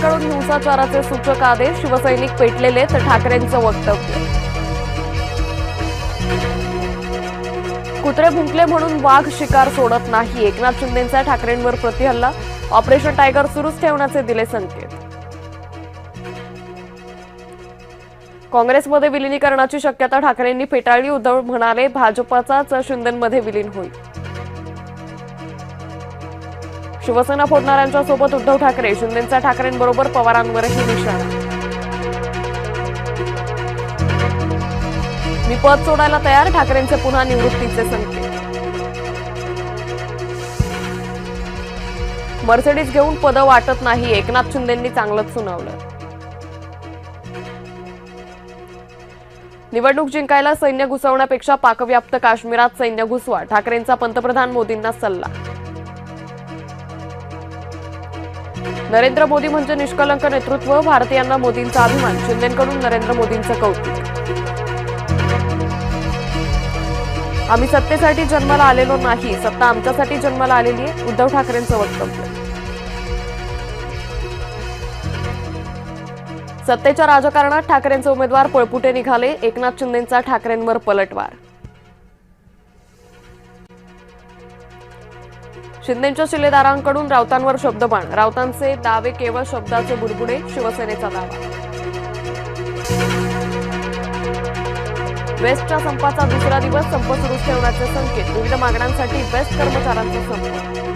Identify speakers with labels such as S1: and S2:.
S1: शिवसेनेकडून हिंसाचाराचे सूचक आदेश, शिवसैनिक पेटलेले तर ठाकरेंचं वक्तव्य. कुत्रे भुंकले म्हणून वाघ शिकार सोडत नाही, एकनाथ शिंदेंचा ठाकरेंवर प्रतिहल्ला, ऑपरेशन टायगर सुरूच ठेवण्याचे दिले संकेत. काँग्रेसमध्ये विलिनीकरणाची शक्यता ठाकरेंनी फेटाळली, उद्धव म्हणाले भाजपचाच शिंदेंमध्ये विलीन होईल. शिवसेना फोडणाऱ्यांच्या सोबत उद्धव ठाकरे, शिंदेंचा ठाकरेंबरोबर पवारांवरही निशाणा. मी पद सोडायला तयार, ठाकरेंचे पुन्हा निवृत्तीचे संकेत. मर्सिडीज घेऊन पद वाटत नाही, एकनाथ शिंदेंनी चांगलंच सुनावलं. निवडणूक जिंकायला सैन्य घुसवण्यापेक्षा पाकव्याप्त काश्मीरात सैन्य घुसवा, ठाकरेंचा पंतप्रधान मोदींना सल्ला. नरेंद्र मोदी म्हणजे निष्कलंक नेतृत्व, भारतीयांना मोदींचा अभिमान, शिंदेंकडून नरेंद्र मोदींचं कौतुक. आम्ही सत्तेसाठी जन्माला आलेलो नाही, सत्ता आमच्यासाठी जन्माला आलेली आहे, उद्धव ठाकरेंचं वक्तव्य. सत्तेच्या राजकारणात ठाकरेंचे उमेदवार पळपुटे निघाले, एकनाथ शिंदेंचा ठाकरेंवर पलटवार. शिंदेंच्या शिलेदारांकडून राऊतांवर शब्दबाण, राऊतांचे दावे केवळ शब्दाचे बुडबुडे, शिवसेनेचा दावा. बेस्टच्या संपाचा दुसरा दिवस, संप सुरूच ठेवण्याचे संकेत, विविध मागण्यांसाठी बेस्ट कर्मचाऱ्यांचा संप.